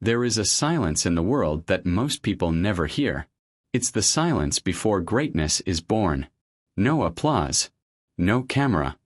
There is a silence in the world that most people never hear. It's the silence before greatness is born. No applause. No camera.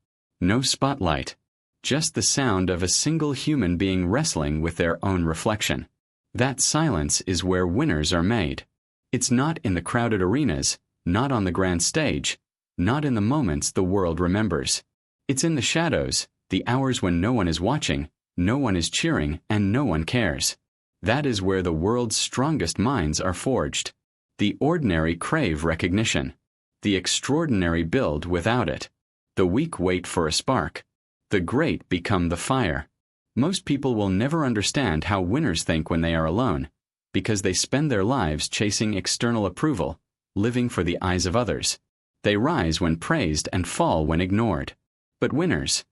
No spotlight. Just the sound of a single human being wrestling with their own reflection. That silence is where winners are made. It's not in the crowded arenas, not on the grand stage, not in the moments the world remembers. It's in the shadows, the hours when no one is watching, no one is cheering, and no one cares. That is where the world's strongest minds are forged. The ordinary crave recognition. The extraordinary build without it. The weak wait for a spark. The great become the fire. Most people will never understand how winners think when they are alone, because they spend their lives chasing external approval, living for the eyes of others. They rise when praised and fall when ignored. But winners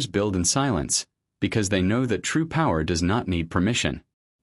build in silence, because they know that true power does not need permission.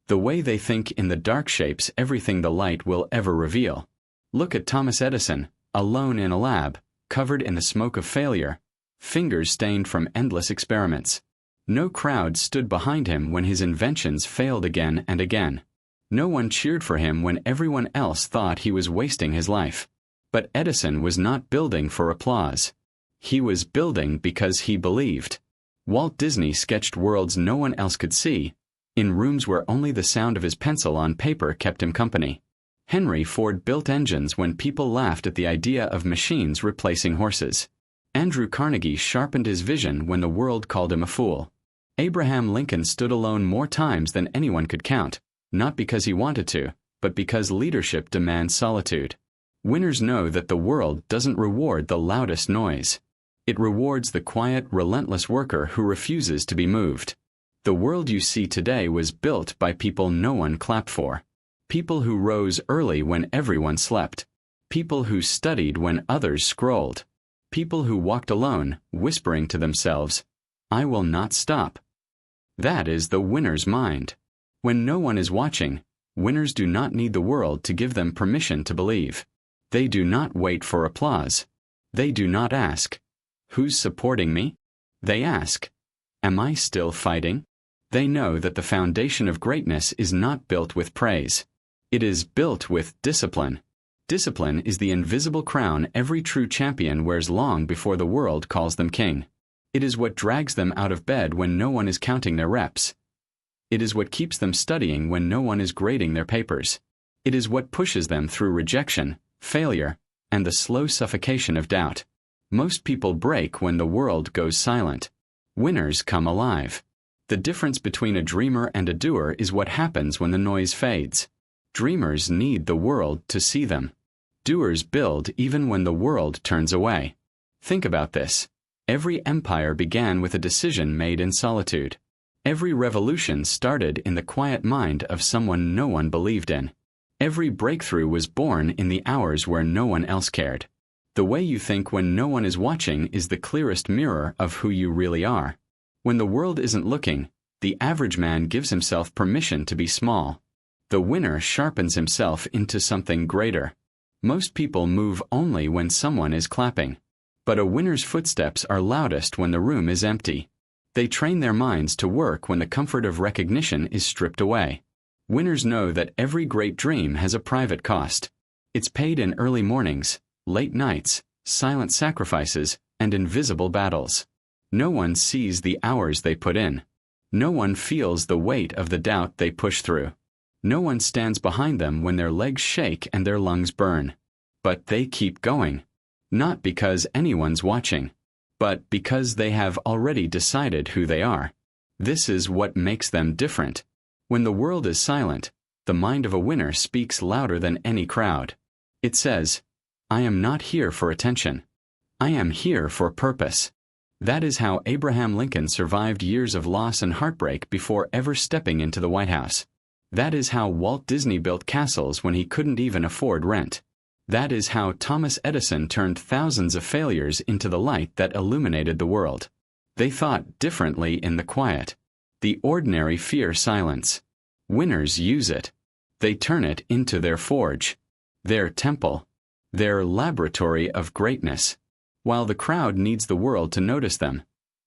The way they think in the dark shapes everything the light will ever reveal. Look at Thomas Edison, alone in a lab, covered in the smoke of failure, fingers stained from endless experiments. No crowd stood behind him when his inventions failed again and again. No one cheered for him when everyone else thought he was wasting his life. But Edison was not building for applause. He was building because he believed. Walt Disney sketched worlds no one else could see, in rooms where only the sound of his pencil on paper kept him company. Henry Ford built engines when people laughed at the idea of machines replacing horses. Andrew Carnegie sharpened his vision when the world called him a fool. Abraham Lincoln stood alone more times than anyone could count, not because he wanted to, but because leadership demands solitude. Winners know that the world doesn't reward the loudest noise. It rewards the quiet, relentless worker who refuses to be moved. The world you see today was built by people no one clapped for. People who rose early when everyone slept. People who studied when others scrolled. People who walked alone, whispering to themselves, "I will not stop." That is the winner's mind. When no one is watching, winners do not need the world to give them permission to believe. They do not wait for applause. They do not ask, "Who's supporting me?" They ask, "Am I still fighting?" They know that the foundation of greatness is not built with praise. It is built with discipline. Discipline is the invisible crown every true champion wears long before the world calls them king. It is what drags them out of bed when no one is counting their reps. It is what keeps them studying when no one is grading their papers. It is what pushes them through rejection, failure, and the slow suffocation of doubt. Most people break when the world goes silent. Winners come alive. The difference between a dreamer and a doer is what happens when the noise fades. Dreamers need the world to see them. Doers build even when the world turns away. Think about this. Every empire began with a decision made in solitude. Every revolution started in the quiet mind of someone no one believed in. Every breakthrough was born in the hours where no one else cared. The way you think when no one is watching is the clearest mirror of who you really are. When the world isn't looking, the average man gives himself permission to be small. The winner sharpens himself into something greater. Most people move only when someone is clapping. But a winner's footsteps are loudest when the room is empty. They train their minds to work when the comfort of recognition is stripped away. Winners know that every great dream has a private cost. It's paid in early mornings, late nights, silent sacrifices, and invisible battles. No one sees the hours they put in. No one feels the weight of the doubt they push through. No one stands behind them when their legs shake and their lungs burn. But they keep going. Not because anyone's watching, but because they have already decided who they are. This is what makes them different. When the world is silent, the mind of a winner speaks louder than any crowd. It says, "I am not here for attention. I am here for purpose." That is how Abraham Lincoln survived years of loss and heartbreak before ever stepping into the White House. That is how Walt Disney built castles when he couldn't even afford rent. That is how Thomas Edison turned thousands of failures into the light that illuminated the world. They thought differently in the quiet. The ordinary fear silence. Winners use it. They turn it into their forge, their temple, their laboratory of greatness. While the crowd needs the world to notice them,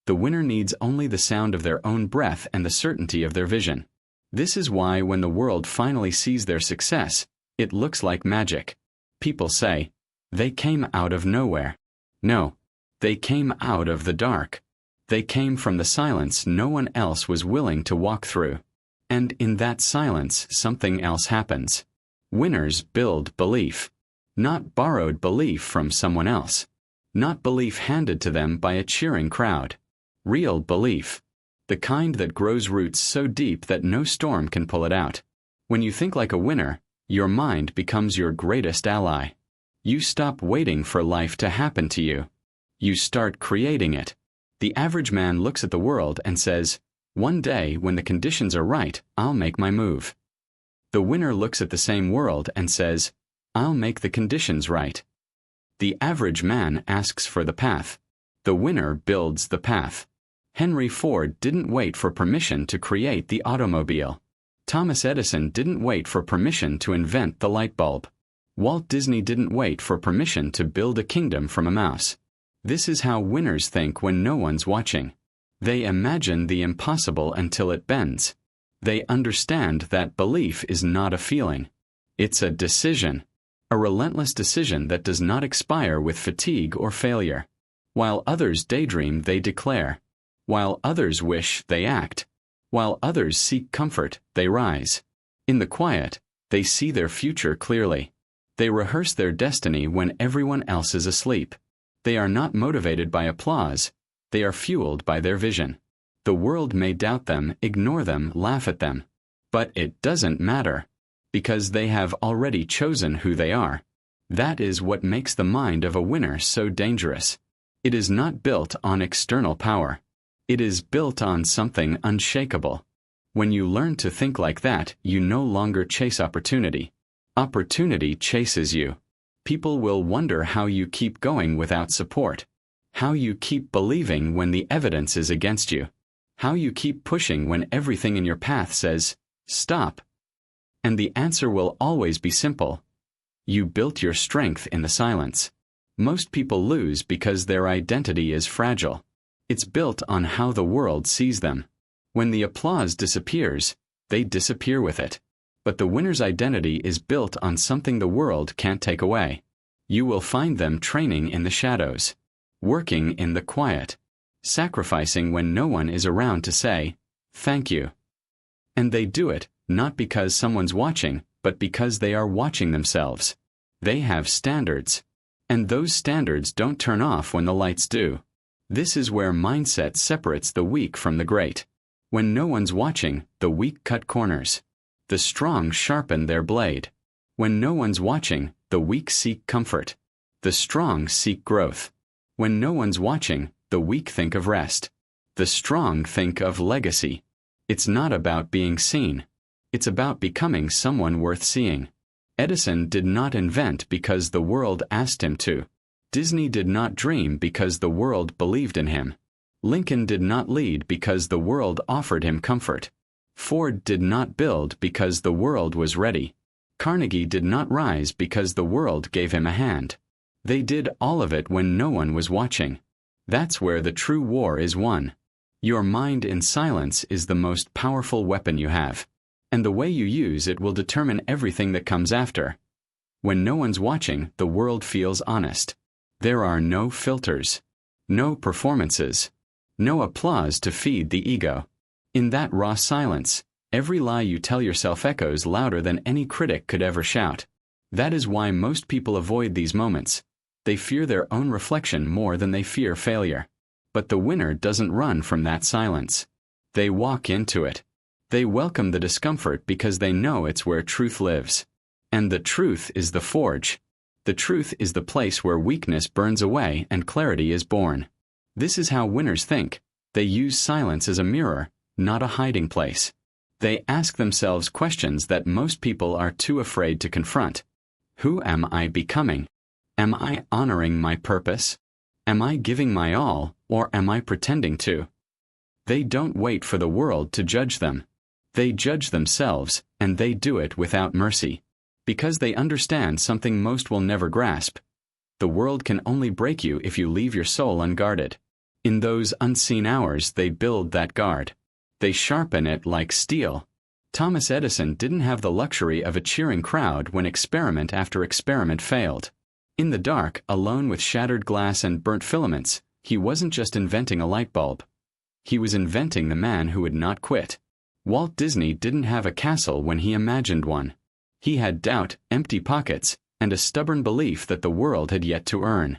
the winner needs only the sound of their own breath and the certainty of their vision. This is why when the world finally sees their success, it looks like magic. People say, they came out of nowhere. No, they came out of the dark. They came from the silence no one else was willing to walk through. And in that silence, something else happens. Winners build belief. Not borrowed belief from someone else. Not belief handed to them by a cheering crowd. Real belief. The kind that grows roots so deep that no storm can pull it out. When you think like a winner, your mind becomes your greatest ally. You stop waiting for life to happen to you. You start creating it. The average man looks at the world and says, one day when the conditions are right, I'll make my move. The winner looks at the same world and says, I'll make the conditions right. The average man asks for the path. The winner builds the path. Henry Ford didn't wait for permission to create the automobile. Thomas Edison didn't wait for permission to invent the light bulb. Walt Disney didn't wait for permission to build a kingdom from a mouse. This is how winners think when no one's watching. They imagine the impossible until it bends. They understand that belief is not a feeling. It's a decision. A relentless decision that does not expire with fatigue or failure. While others daydream, they declare. While others wish, they act. While others seek comfort, they rise. In the quiet, they see their future clearly. They rehearse their destiny when everyone else is asleep. They are not motivated by applause. They are fueled by their vision. The world may doubt them, ignore them, laugh at them. But it doesn't matter. Because they have already chosen who they are. That is what makes the mind of a winner so dangerous. It is not built on external power. It is built on something unshakable. When you learn to think like that, you no longer chase opportunity. Opportunity chases you. People will wonder how you keep going without support. How you keep believing when the evidence is against you. How you keep pushing when everything in your path says, stop. And the answer will always be simple. You built your strength in the silence. Most people lose because their identity is fragile. It's built on how the world sees them. When the applause disappears, they disappear with it. But the winner's identity is built on something the world can't take away. You will find them training in the shadows, working in the quiet, sacrificing when no one is around to say, thank you. And they do it, not because someone's watching, but because they are watching themselves. They have standards. And those standards don't turn off when the lights do. This is where mindset separates the weak from the great. When no one's watching, the weak cut corners. The strong sharpen their blade. When no one's watching, the weak seek comfort. The strong seek growth. When no one's watching, the weak think of rest. The strong think of legacy. It's not about being seen. It's about becoming someone worth seeing. Edison did not invent because the world asked him to. Disney did not dream because the world believed in him. Lincoln did not lead because the world offered him comfort. Ford did not build because the world was ready. Carnegie did not rise because the world gave him a hand. They did all of it when no one was watching. That's where the true war is won. Your mind in silence is the most powerful weapon you have. And the way you use it will determine everything that comes after. When no one's watching, the world feels honest. There are no filters. No performances. No applause to feed the ego. In that raw silence, every lie you tell yourself echoes louder than any critic could ever shout. That is why most people avoid these moments. They fear their own reflection more than they fear failure. But the winner doesn't run from that silence. They walk into it. They welcome the discomfort because they know it's where truth lives. And the truth is the forge. The truth is the place where weakness burns away and clarity is born. This is how winners think. They use silence as a mirror, not a hiding place. They ask themselves questions that most people are too afraid to confront. Who am I becoming? Am I honoring my purpose? Am I giving my all, or am I pretending to? They don't wait for the world to judge them. They judge themselves, and they do it without mercy. Because they understand something most will never grasp. The world can only break you if you leave your soul unguarded. In those unseen hours they build that guard. They sharpen it like steel. Thomas Edison didn't have the luxury of a cheering crowd when experiment after experiment failed. In the dark, alone with shattered glass and burnt filaments, he wasn't just inventing a light bulb. He was inventing the man who would not quit. Walt Disney didn't have a castle when he imagined one. He had doubt, empty pockets, and a stubborn belief that the world had yet to earn.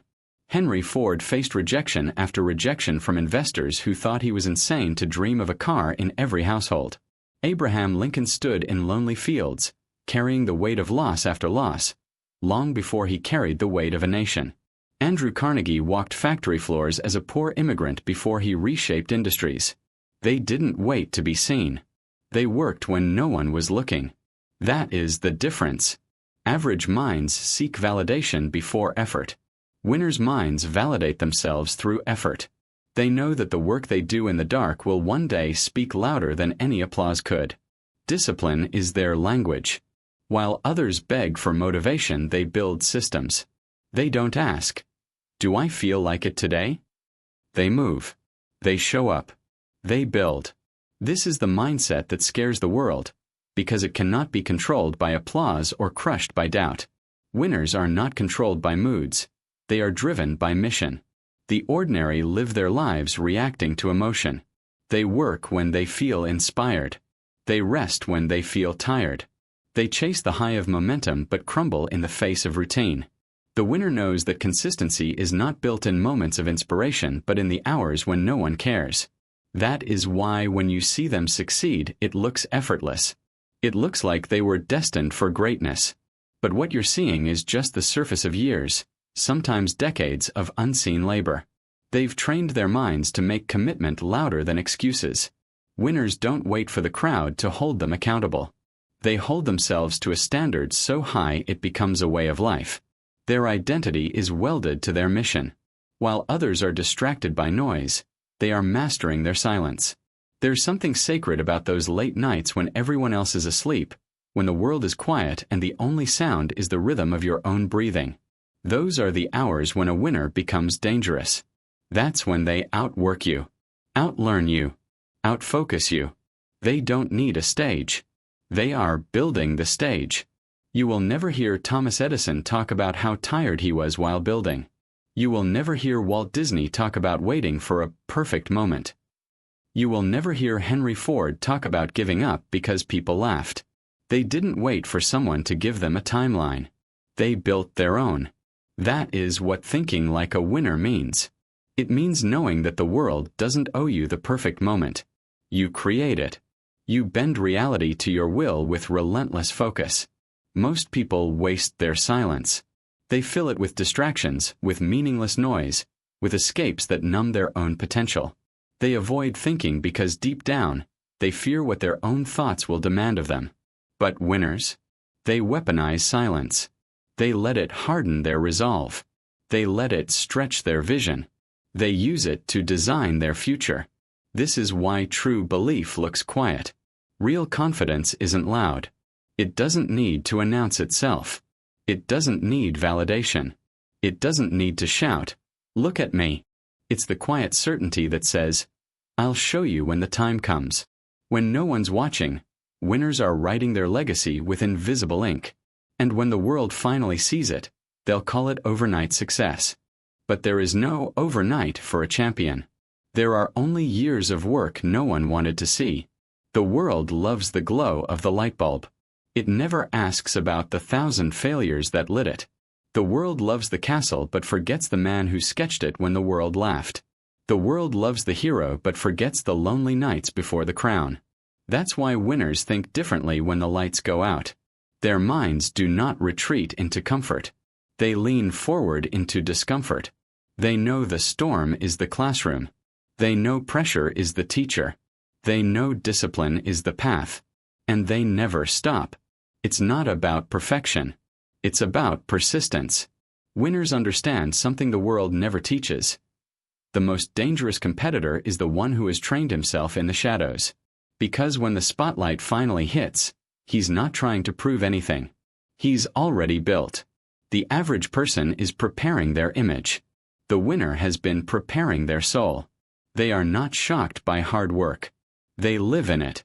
Henry Ford faced rejection after rejection from investors who thought he was insane to dream of a car in every household. Abraham Lincoln stood in lonely fields, carrying the weight of loss after loss, long before he carried the weight of a nation. Andrew Carnegie walked factory floors as a poor immigrant before he reshaped industries. They didn't wait to be seen. They worked when no one was looking. That is the difference. Average minds seek validation before effort. Winners' minds validate themselves through effort. They know that the work they do in the dark will one day speak louder than any applause could. Discipline is their language. While others beg for motivation, they build systems. They don't ask, "Do I feel like it today?" They move. They show up. They build. This is the mindset that scares the world, because it cannot be controlled by applause or crushed by doubt. Winners are not controlled by moods. They are driven by mission. The ordinary live their lives reacting to emotion. They work when they feel inspired. They rest when they feel tired. They chase the high of momentum but crumble in the face of routine. The winner knows that consistency is not built in moments of inspiration but in the hours when no one cares. That is why when you see them succeed, it looks effortless. It looks like they were destined for greatness. But what you're seeing is just the surface of years, sometimes decades of unseen labor. They've trained their minds to make commitment louder than excuses. Winners don't wait for the crowd to hold them accountable. They hold themselves to a standard so high it becomes a way of life. Their identity is welded to their mission. While others are distracted by noise, they are mastering their silence. There's something sacred about those late nights when everyone else is asleep, when the world is quiet and the only sound is the rhythm of your own breathing. Those are the hours when a winner becomes dangerous. That's when they outwork you, outlearn you, outfocus you. They don't need a stage. They are building the stage. You will never hear Thomas Edison talk about how tired he was while building. You will never hear Walt Disney talk about waiting for a perfect moment. You will never hear Henry Ford talk about giving up because people laughed. They didn't wait for someone to give them a timeline. They built their own. That is what thinking like a winner means. It means knowing that the world doesn't owe you the perfect moment. You create it. You bend reality to your will with relentless focus. Most people waste their silence. They fill it with distractions, with meaningless noise, with escapes that numb their own potential. They avoid thinking because deep down, they fear what their own thoughts will demand of them. But winners? They weaponize silence. They let it harden their resolve. They let it stretch their vision. They use it to design their future. This is why true belief looks quiet. Real confidence isn't loud. It doesn't need to announce itself. It doesn't need validation. It doesn't need to shout, "Look at me." It's the quiet certainty that says, "I'll show you when the time comes." When no one's watching, winners are writing their legacy with invisible ink. And when the world finally sees it, they'll call it overnight success. But there is no overnight for a champion. There are only years of work no one wanted to see. The world loves the glow of the light bulb. It never asks about the 1,000 failures that lit it. The world loves the castle but forgets the man who sketched it when the world laughed. The world loves the hero but forgets the lonely nights before the crown. That's why winners think differently when the lights go out. Their minds do not retreat into comfort. They lean forward into discomfort. They know the storm is the classroom. They know pressure is the teacher. They know discipline is the path. And they never stop. It's not about perfection. It's about persistence. Winners understand something the world never teaches. The most dangerous competitor is the one who has trained himself in the shadows. Because when the spotlight finally hits, he's not trying to prove anything. He's already built. The average person is preparing their image. The winner has been preparing their soul. They are not shocked by hard work. They live in it.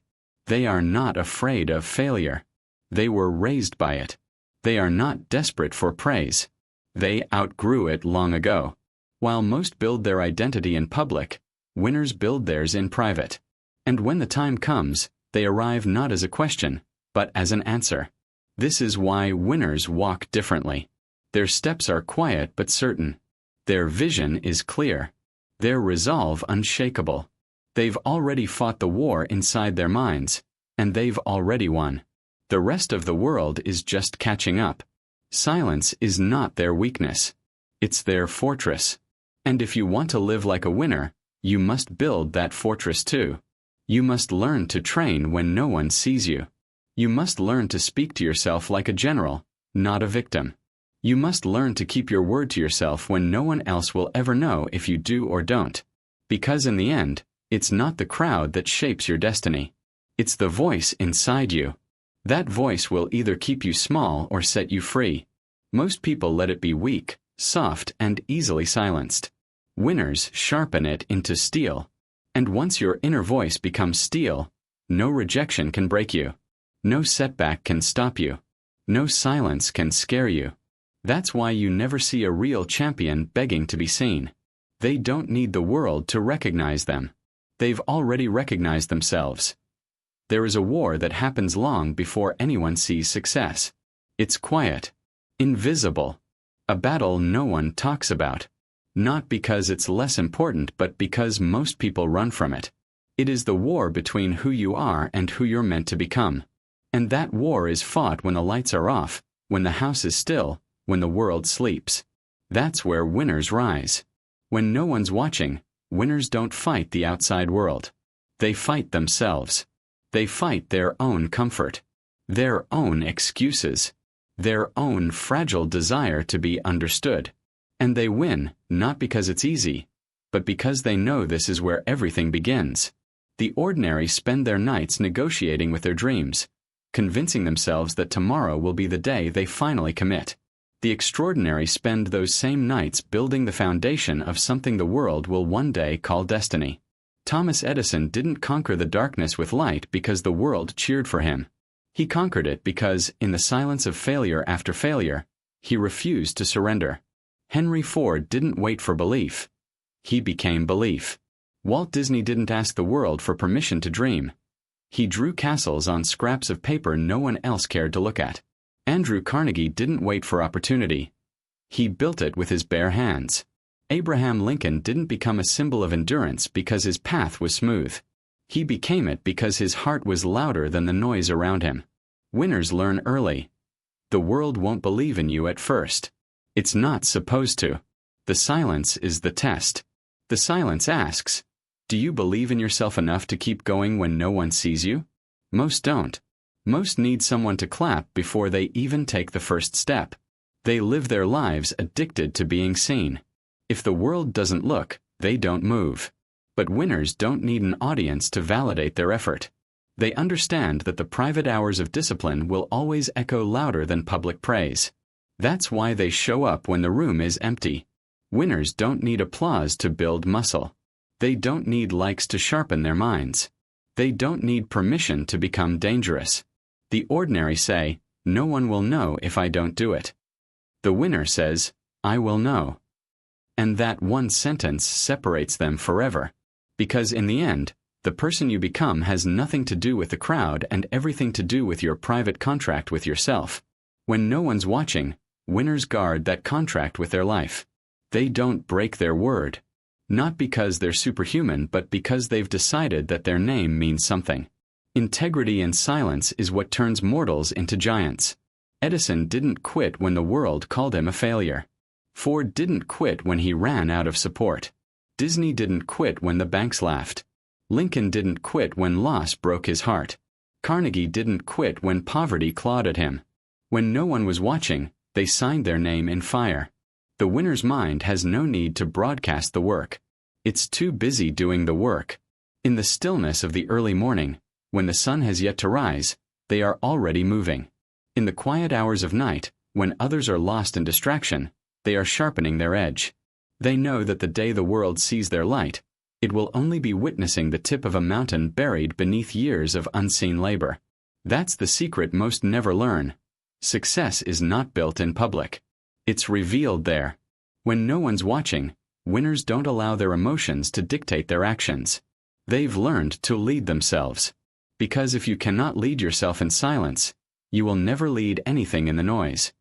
They are not afraid of failure. They were raised by it. They are not desperate for praise. They outgrew it long ago. While most build their identity in public, winners build theirs in private. And when the time comes, they arrive not as a question, but as an answer. This is why winners walk differently. Their steps are quiet but certain. Their vision is clear. Their resolve unshakable. They've already fought the war inside their minds, and they've already won. The rest of the world is just catching up. Silence is not their weakness. It's their fortress. And if you want to live like a winner, you must build that fortress too. You must learn to train when no one sees you. You must learn to speak to yourself like a general, not a victim. You must learn to keep your word to yourself when no one else will ever know if you do or don't. Because in the end, it's not the crowd that shapes your destiny. It's the voice inside you. That voice will either keep you small or set you free. Most people let it be weak, soft, and easily silenced. Winners sharpen it into steel. And once your inner voice becomes steel, no rejection can break you. No setback can stop you. No silence can scare you. That's why you never see a real champion begging to be seen. They don't need the world to recognize them. They've already recognized themselves. There is a war that happens long before anyone sees success. It's quiet, invisible, a battle no one talks about. Not because it's less important, but because most people run from it. It is the war between who you are and who you're meant to become. And that war is fought when the lights are off, when the house is still, when the world sleeps. That's where winners rise. When no one's watching, winners don't fight the outside world. They fight themselves. They fight their own comfort, their own excuses, their own fragile desire to be understood. And they win, not because it's easy, but because they know this is where everything begins. The ordinary spend their nights negotiating with their dreams, convincing themselves that tomorrow will be the day they finally commit. The extraordinary spend those same nights building the foundation of something the world will one day call destiny. Thomas Edison didn't conquer the darkness with light because the world cheered for him. He conquered it because, in the silence of failure after failure, he refused to surrender. Henry Ford didn't wait for belief. He became belief. Walt Disney didn't ask the world for permission to dream. He drew castles on scraps of paper no one else cared to look at. Andrew Carnegie didn't wait for opportunity. He built it with his bare hands. Abraham Lincoln didn't become a symbol of endurance because his path was smooth. He became it because his heart was louder than the noise around him. Winners learn early. The world won't believe in you at first. It's not supposed to. The silence is the test. The silence asks, do you believe in yourself enough to keep going when no one sees you? Most don't. Most need someone to clap before they even take the first step. They live their lives addicted to being seen. If the world doesn't look, they don't move. But winners don't need an audience to validate their effort. They understand that the private hours of discipline will always echo louder than public praise. That's why they show up when the room is empty. Winners don't need applause to build muscle. They don't need likes to sharpen their minds. They don't need permission to become dangerous. The ordinary say, no one will know if I don't do it. The winner says, I will know. And that one sentence separates them forever. Because in the end, the person you become has nothing to do with the crowd and everything to do with your private contract with yourself. When no one's watching, winners guard that contract with their life. They don't break their word. Not because they're superhuman, but because they've decided that their name means something. Integrity and silence is what turns mortals into giants. Edison didn't quit when the world called him a failure. Ford didn't quit when he ran out of support. Disney didn't quit when the banks laughed. Lincoln didn't quit when loss broke his heart. Carnegie didn't quit when poverty clawed at him. When no one was watching, they signed their name in fire. The winner's mind has no need to broadcast the work. It's too busy doing the work. In the stillness of the early morning, when the sun has yet to rise, they are already moving. In the quiet hours of night, when others are lost in distraction, they are sharpening their edge. They know that the day the world sees their light, It will only be witnessing the tip of a mountain buried beneath years of unseen labor. That's the secret most never learn. Success is not built in public. It's revealed there. When no one's watching, winners don't allow their emotions to dictate their actions. They've learned to lead themselves. Because if you cannot lead yourself in silence, you will never lead anything in the noise.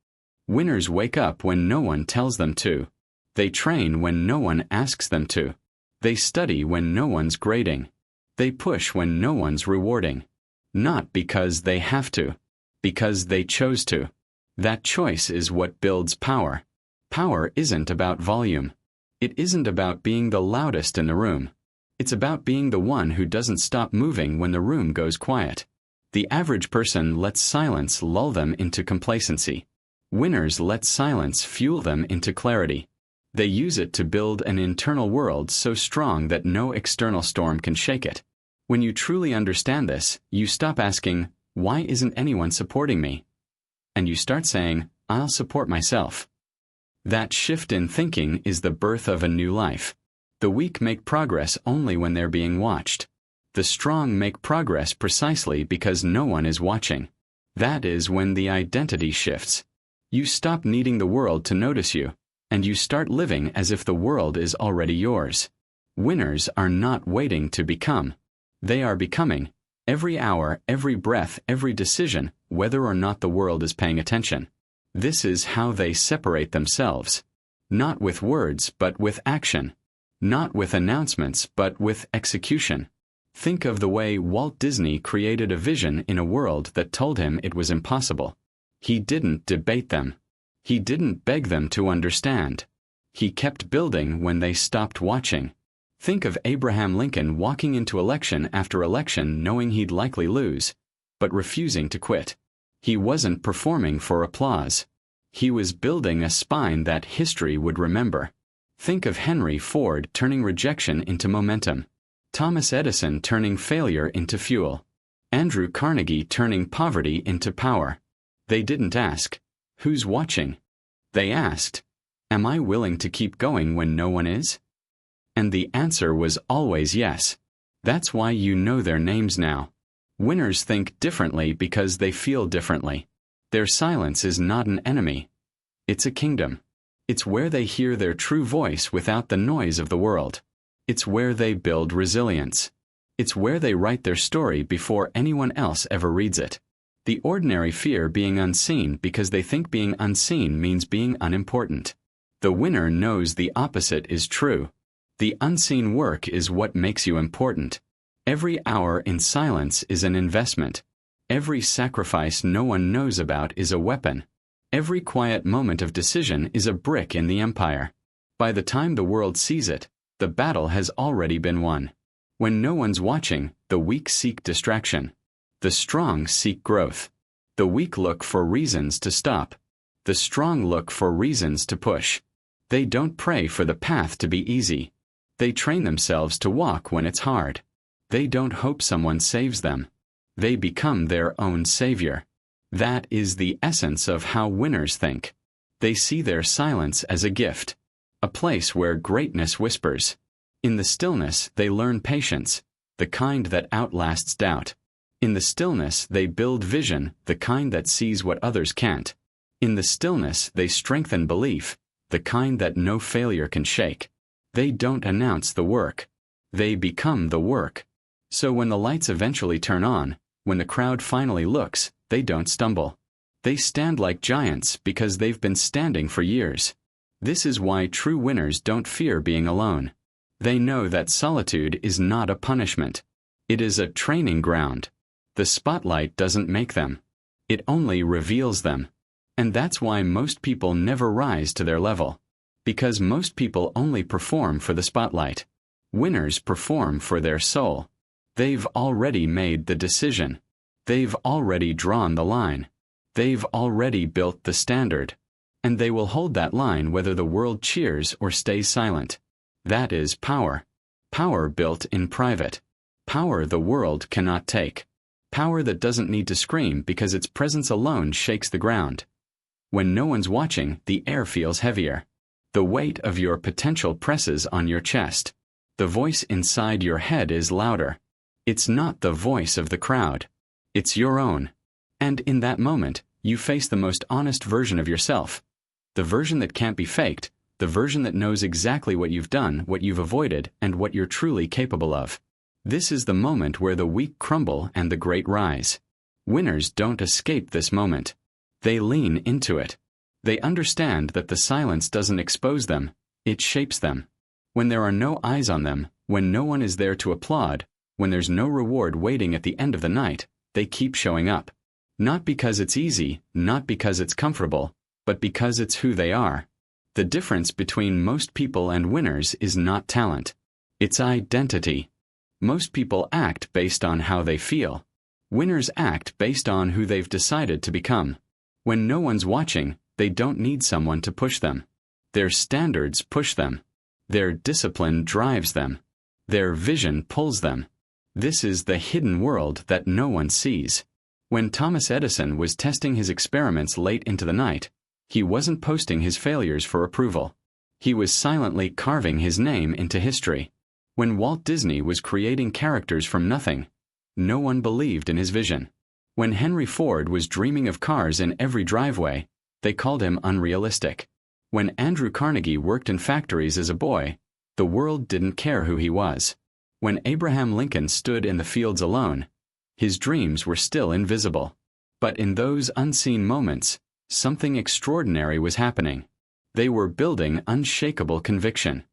Winners wake up when no one tells them to. They train when no one asks them to. They study when no one's grading. They push when no one's rewarding. Not because they have to, because they chose to. That choice is what builds power. Power isn't about volume. It isn't about being the loudest in the room. It's about being the one who doesn't stop moving when the room goes quiet. The average person lets silence lull them into complacency. Winners let silence fuel them into clarity. They use it to build an internal world so strong that no external storm can shake it. When you truly understand this, you stop asking, "Why isn't anyone supporting me?" And you start saying, "I'll support myself." That shift in thinking is the birth of a new life. The weak make progress only when they're being watched. The strong make progress precisely because no one is watching. That is when the identity shifts. You stop needing the world to notice you, and you start living as if the world is already yours. Winners are not waiting to become. They are becoming. Every hour, every breath, every decision, whether or not the world is paying attention. This is how they separate themselves. Not with words, but with action. Not with announcements, but with execution. Think of the way Walt Disney created a vision in a world that told him it was impossible. He didn't debate them. He didn't beg them to understand. He kept building when they stopped watching. Think of Abraham Lincoln walking into election after election knowing he'd likely lose, but refusing to quit. He wasn't performing for applause. He was building a spine that history would remember. Think of Henry Ford turning rejection into momentum. Thomas Edison turning failure into fuel. Andrew Carnegie turning poverty into power. They didn't ask, "Who's watching?" They asked, "Am I willing to keep going when no one is?" And the answer was always yes. That's why you know their names now. Winners think differently because they feel differently. Their silence is not an enemy. It's a kingdom. It's where they hear their true voice without the noise of the world. It's where they build resilience. It's where they write their story before anyone else ever reads it. The ordinary fear being unseen because they think being unseen means being unimportant. The winner knows the opposite is true. The unseen work is what makes you important. Every hour in silence is an investment. Every sacrifice no one knows about is a weapon. Every quiet moment of decision is a brick in the empire. By the time the world sees it, the battle has already been won. When no one's watching, the weak seek distraction. The strong seek growth. The weak look for reasons to stop. The strong look for reasons to push. They don't pray for the path to be easy. They train themselves to walk when it's hard. They don't hope someone saves them. They become their own savior. That is the essence of how winners think. They see their silence as a gift, a place where greatness whispers. In the stillness, they learn patience, the kind that outlasts doubt. In the stillness, they build vision, the kind that sees what others can't. In the stillness, they strengthen belief, the kind that no failure can shake. They don't announce the work. They become the work. So when the lights eventually turn on, when the crowd finally looks, they don't stumble. They stand like giants because they've been standing for years. This is why true winners don't fear being alone. They know that solitude is not a punishment. It is a training ground. The spotlight doesn't make them. It only reveals them. And that's why most people never rise to their level. Because most people only perform for the spotlight. Winners perform for their soul. They've already made the decision. They've already drawn the line. They've already built the standard. And they will hold that line whether the world cheers or stays silent. That is power. Power built in private. Power the world cannot take. Power that doesn't need to scream because its presence alone shakes the ground. When no one's watching, the air feels heavier. The weight of your potential presses on your chest. The voice inside your head is louder. It's not the voice of the crowd. It's your own. And in that moment, you face the most honest version of yourself. The version that can't be faked, the version that knows exactly what you've done, what you've avoided, and what you're truly capable of. This is the moment where the weak crumble and the great rise. Winners don't escape this moment. They lean into it. They understand that the silence doesn't expose them, it shapes them. When there are no eyes on them, when no one is there to applaud, when there's no reward waiting at the end of the night, they keep showing up. Not because it's easy, not because it's comfortable, but because it's who they are. The difference between most people and winners is not talent. It's identity. Most people act based on how they feel. Winners act based on who they've decided to become. When no one's watching, they don't need someone to push them. Their standards push them. Their discipline drives them. Their vision pulls them. This is the hidden world that no one sees. When Thomas Edison was testing his experiments late into the night, he wasn't posting his failures for approval. He was silently carving his name into history. When Walt Disney was creating characters from nothing, no one believed in his vision. When Henry Ford was dreaming of cars in every driveway, they called him unrealistic. When Andrew Carnegie worked in factories as a boy, the world didn't care who he was. When Abraham Lincoln stood in the fields alone, his dreams were still invisible. But in those unseen moments, something extraordinary was happening. They were building unshakable conviction.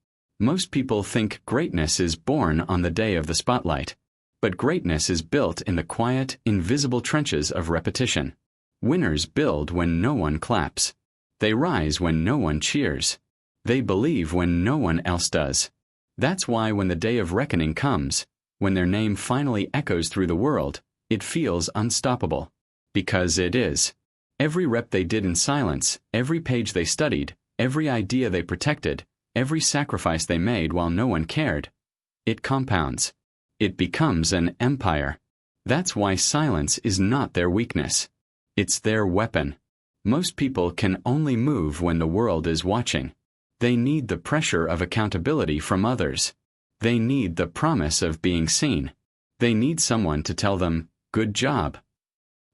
Most people think greatness is born on the day of the spotlight. But greatness is built in the quiet, invisible trenches of repetition. Winners build when no one claps. They rise when no one cheers. They believe when no one else does. That's why when the day of reckoning comes, when their name finally echoes through the world, it feels unstoppable. Because it is. Every rep they did in silence, every page they studied, every idea they protected, every sacrifice they made while no one cared, it compounds. It becomes an empire. That's why silence is not their weakness. It's their weapon. Most people can only move when the world is watching. They need the pressure of accountability from others. They need the promise of being seen. They need someone to tell them, "Good job."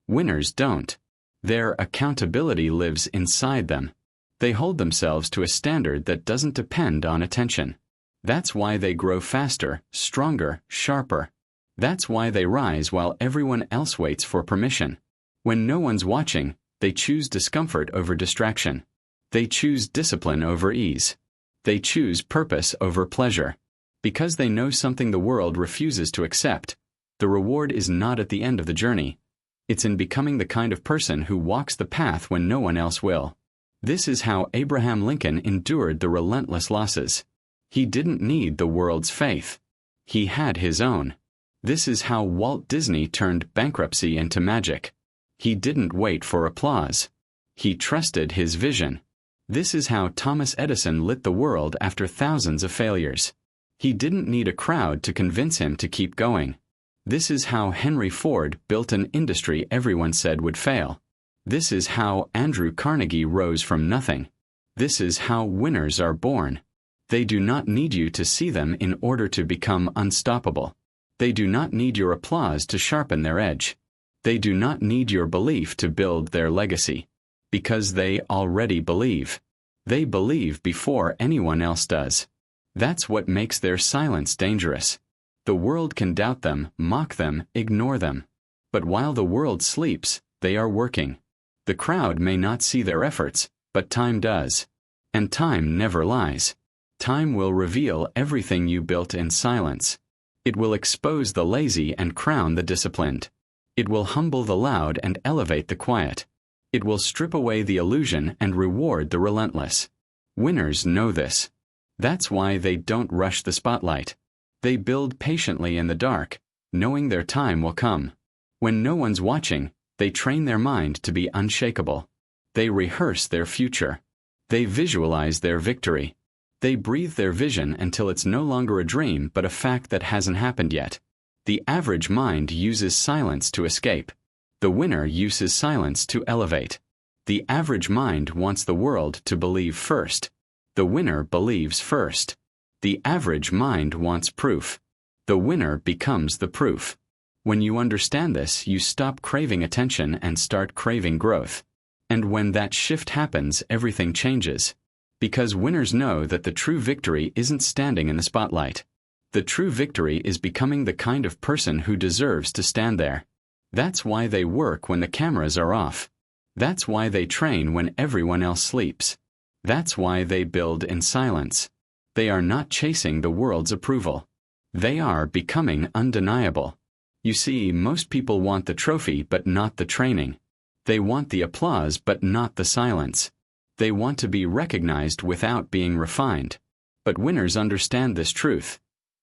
Winners don't. Their accountability lives inside them. They hold themselves to a standard that doesn't depend on attention. That's why they grow faster, stronger, sharper. That's why they rise while everyone else waits for permission. When no one's watching, they choose discomfort over distraction. They choose discipline over ease. They choose purpose over pleasure. Because they know something the world refuses to accept, the reward is not at the end of the journey. It's in becoming the kind of person who walks the path when no one else will. This is how Abraham Lincoln endured the relentless losses. He didn't need the world's faith. He had his own. This is how Walt Disney turned bankruptcy into magic. He didn't wait for applause. He trusted his vision. This is how Thomas Edison lit the world after thousands of failures. He didn't need a crowd to convince him to keep going. This is how Henry Ford built an industry everyone said would fail. This is how Andrew Carnegie rose from nothing. This is how winners are born. They do not need you to see them in order to become unstoppable. They do not need your applause to sharpen their edge. They do not need your belief to build their legacy. Because they already believe. They believe before anyone else does. That's what makes their silence dangerous. The world can doubt them, mock them, ignore them. But while the world sleeps, they are working. The crowd may not see their efforts, but time does. And time never lies. Time will reveal everything you built in silence. It will expose the lazy and crown the disciplined. It will humble the loud and elevate the quiet. It will strip away the illusion and reward the relentless. Winners know this. That's why they don't rush the spotlight. They build patiently in the dark, knowing their time will come. When no one's watching, they train their mind to be unshakable. They rehearse their future. They visualize their victory. They breathe their vision until it's no longer a dream but a fact that hasn't happened yet. The average mind uses silence to escape. The winner uses silence to elevate. The average mind wants the world to believe first. The winner believes first. The average mind wants proof. The winner becomes the proof. When you understand this, you stop craving attention and start craving growth. And when that shift happens, everything changes. Because winners know that the true victory isn't standing in the spotlight. The true victory is becoming the kind of person who deserves to stand there. That's why they work when the cameras are off. That's why they train when everyone else sleeps. That's why they build in silence. They are not chasing the world's approval. They are becoming undeniable. You see, most people want the trophy but not the training. They want the applause but not the silence. They want to be recognized without being refined. But winners understand this truth.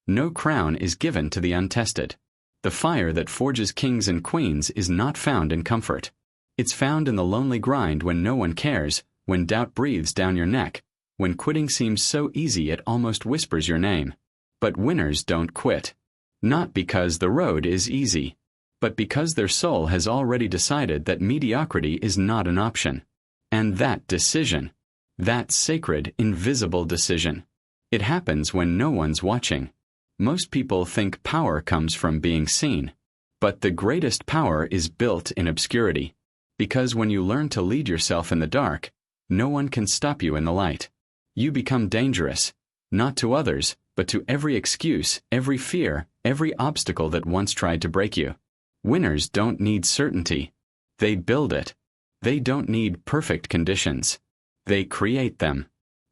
No crown is given to the untested. The fire that forges kings and queens is not found in comfort. It's found in the lonely grind when no one cares, when doubt breathes down your neck, when quitting seems so easy it almost whispers your name. But winners don't quit. Not because the road is easy, but because their soul has already decided that mediocrity is not an option. And that decision, that sacred, invisible decision, it happens when no one's watching. Most people think power comes from being seen. But the greatest power is built in obscurity. Because when you learn to lead yourself in the dark, no one can stop you in the light. You become dangerous, not to others, but to every excuse, every fear, every obstacle that once tried to break you. Winners don't need certainty. They build it. They don't need perfect conditions. They create them.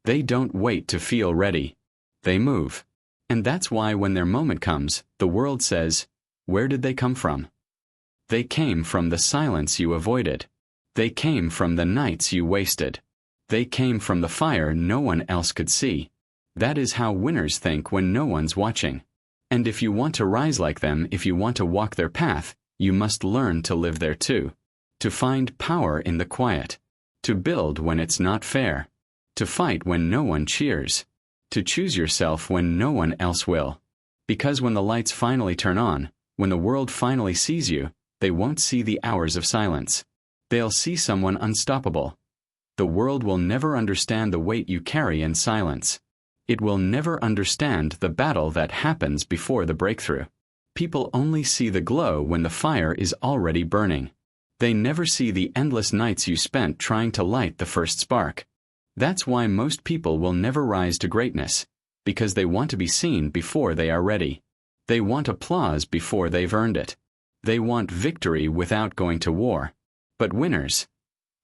They don't wait to feel ready. They move. And that's why when their moment comes, the world says, where did they come from? They came from the silence you avoided. They came from the nights you wasted. They came from the fire no one else could see. That is how winners think when no one's watching. And if you want to rise like them, if you want to walk their path, you must learn to live there too. To find power in the quiet. To build when it's not fair. To fight when no one cheers. To choose yourself when no one else will. Because when the lights finally turn on, when the world finally sees you, they won't see the hours of silence. They'll see someone unstoppable. The world will never understand the weight you carry in silence. It will never understand the battle that happens before the breakthrough. People only see the glow when the fire is already burning. They never see the endless nights you spent trying to light the first spark. That's why most people will never rise to greatness, because they want to be seen before they are ready. They want applause before they've earned it. They want victory without going to war. But winners,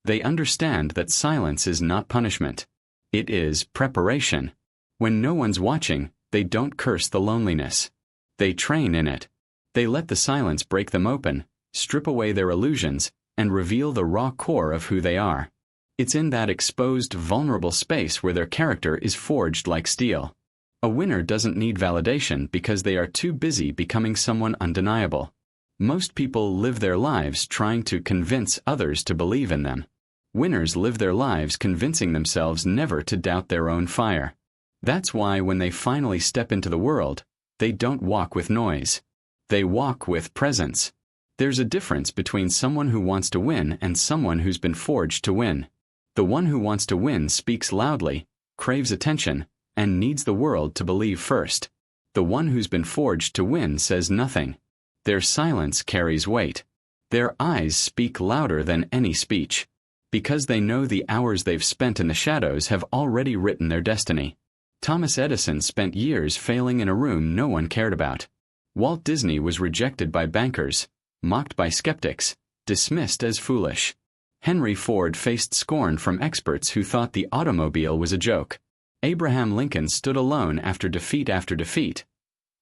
they understand that silence is not punishment. It is preparation. When no one's watching, they don't curse the loneliness. They train in it. They let the silence break them open, strip away their illusions, and reveal the raw core of who they are. It's in that exposed, vulnerable space where their character is forged like steel. A winner doesn't need validation because they are too busy becoming someone undeniable. Most people live their lives trying to convince others to believe in them. Winners live their lives convincing themselves never to doubt their own fire. That's why when they finally step into the world, they don't walk with noise. They walk with presence. There's a difference between someone who wants to win and someone who's been forged to win. The one who wants to win speaks loudly, craves attention, and needs the world to believe first. The one who's been forged to win says nothing. Their silence carries weight. Their eyes speak louder than any speech. Because they know the hours they've spent in the shadows have already written their destiny. Thomas Edison spent years failing in a room no one cared about. Walt Disney was rejected by bankers, mocked by skeptics, dismissed as foolish. Henry Ford faced scorn from experts who thought the automobile was a joke. Abraham Lincoln stood alone after defeat,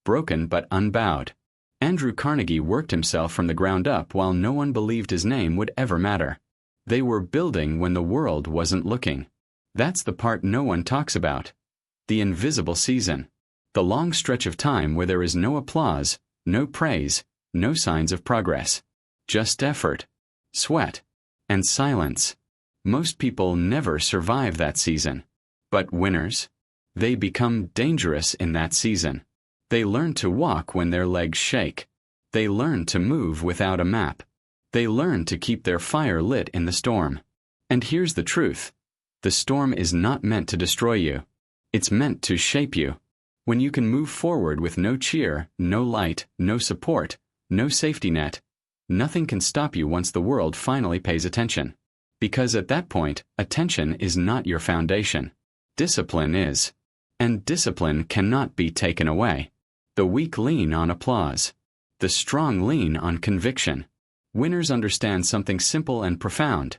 broken but unbowed. Andrew Carnegie worked himself from the ground up while no one believed his name would ever matter. They were building when the world wasn't looking. That's the part no one talks about. The invisible season. The long stretch of time where there is no applause, no praise, no signs of progress. Just effort, sweat, and silence. Most people never survive that season. But winners? They become dangerous in that season. They learn to walk when their legs shake. They learn to move without a map. They learn to keep their fire lit in the storm. And here's the truth. The storm is not meant to destroy you. It's meant to shape you. When you can move forward with no cheer, no light, no support, no safety net, nothing can stop you once the world finally pays attention. Because at that point, attention is not your foundation. Discipline is. And discipline cannot be taken away. The weak lean on applause. The strong lean on conviction. Winners understand something simple and profound.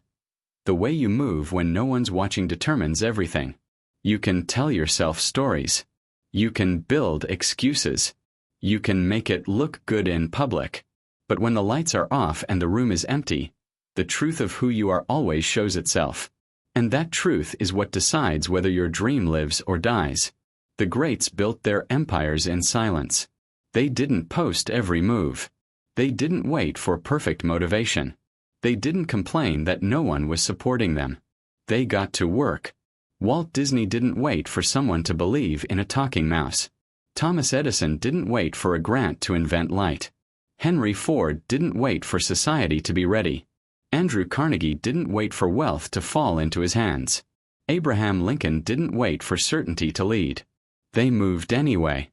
The way you move when no one's watching determines everything. You can tell yourself stories. You can build excuses. You can make it look good in public. But when the lights are off and the room is empty, the truth of who you are always shows itself. And that truth is what decides whether your dream lives or dies. The greats built their empires in silence. They didn't post every move. They didn't wait for perfect motivation. They didn't complain that no one was supporting them. They got to work. Walt Disney didn't wait for someone to believe in a talking mouse. Thomas Edison didn't wait for a grant to invent light. Henry Ford didn't wait for society to be ready. Andrew Carnegie didn't wait for wealth to fall into his hands. Abraham Lincoln didn't wait for certainty to lead. They moved anyway.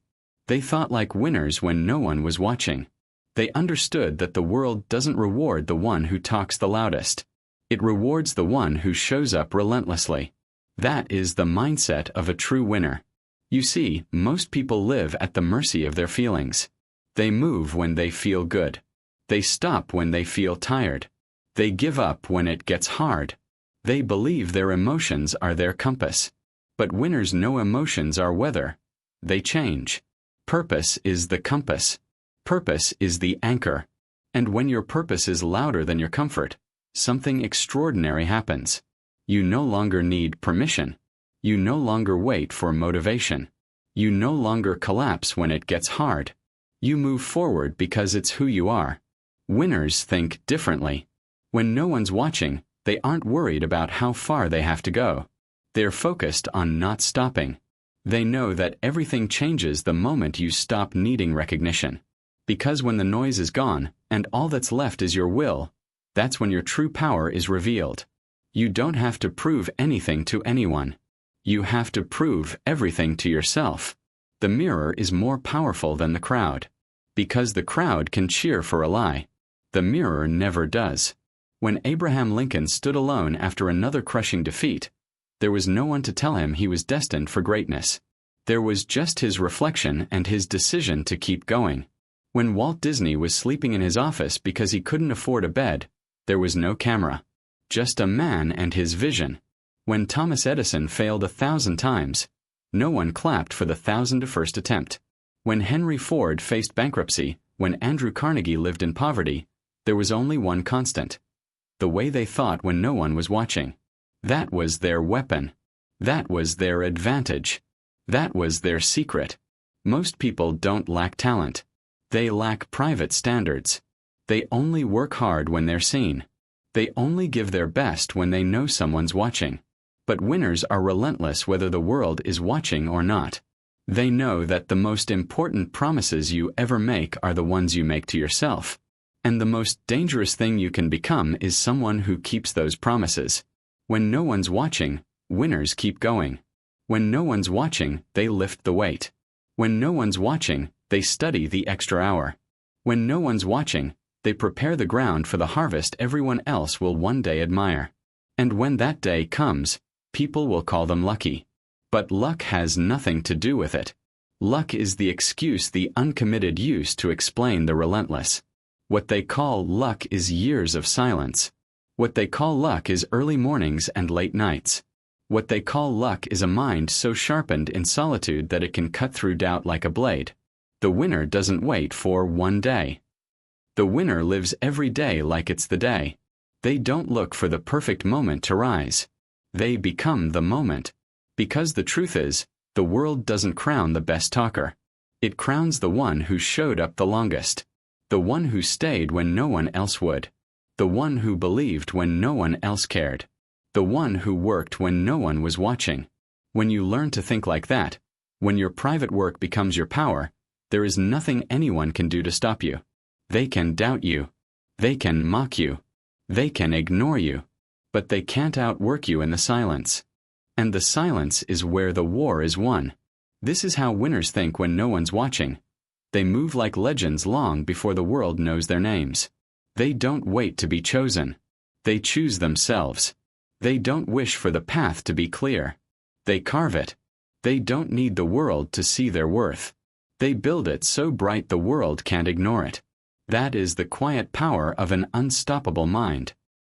They thought like winners when no one was watching. They understood that the world doesn't reward the one who talks the loudest. It rewards the one who shows up relentlessly. That is the mindset of a true winner. You see, most people live at the mercy of their feelings. They move when they feel good. They stop when they feel tired. They give up when it gets hard. They believe their emotions are their compass. But winners know emotions are weather. They change. Purpose is the compass. Purpose is the anchor. And when your purpose is louder than your comfort, something extraordinary happens. You no longer need permission. You no longer wait for motivation. You no longer collapse when it gets hard. You move forward because it's who you are. Winners think differently. When no one's watching, they aren't worried about how far they have to go. They're focused on not stopping. They know that everything changes the moment you stop needing recognition. Because when the noise is gone, and all that's left is your will, that's when your true power is revealed. You don't have to prove anything to anyone. You have to prove everything to yourself. The mirror is more powerful than the crowd. Because the crowd can cheer for a lie. The mirror never does. When Abraham Lincoln stood alone after another crushing defeat, there was no one to tell him he was destined for greatness. There was just his reflection and his decision to keep going. When Walt Disney was sleeping in his office because he couldn't afford a bed, there was no camera. Just a man and his vision. When Thomas Edison failed 1,000 times, no one clapped for the 1,001st attempt. When Henry Ford faced bankruptcy, when Andrew Carnegie lived in poverty, there was only one constant. The way they thought when no one was watching. That was their weapon. That was their advantage. That was their secret. Most people don't lack talent. They lack private standards. They only work hard when they're seen. They only give their best when they know someone's watching. But winners are relentless whether the world is watching or not. They know that the most important promises you ever make are the ones you make to yourself. And the most dangerous thing you can become is someone who keeps those promises. When no one's watching, winners keep going. When no one's watching, they lift the weight. When no one's watching, they study the extra hour. When no one's watching, they prepare the ground for the harvest everyone else will one day admire. And when that day comes, people will call them lucky. But luck has nothing to do with it. Luck is the excuse the uncommitted use to explain the relentless. What they call luck is years of silence. What they call luck is early mornings and late nights. What they call luck is a mind so sharpened in solitude that it can cut through doubt like a blade. The winner doesn't wait for one day. The winner lives every day like it's the day. They don't look for the perfect moment to rise. They become the moment. Because the truth is, the world doesn't crown the best talker. It crowns the one who showed up the longest. The one who stayed when no one else would. The one who believed when no one else cared. The one who worked when no one was watching. When you learn to think like that, when your private work becomes your power, there is nothing anyone can do to stop you. They can doubt you. They can mock you. They can ignore you. But they can't outwork you in the silence. And the silence is where the war is won. This is how winners think when no one's watching. They move like legends long before the world knows their names. They don't wait to be chosen. They choose themselves. They don't wish for the path to be clear. They carve it. They don't need the world to see their worth. They build it so bright the world can't ignore it. That is the quiet power of an unstoppable mind.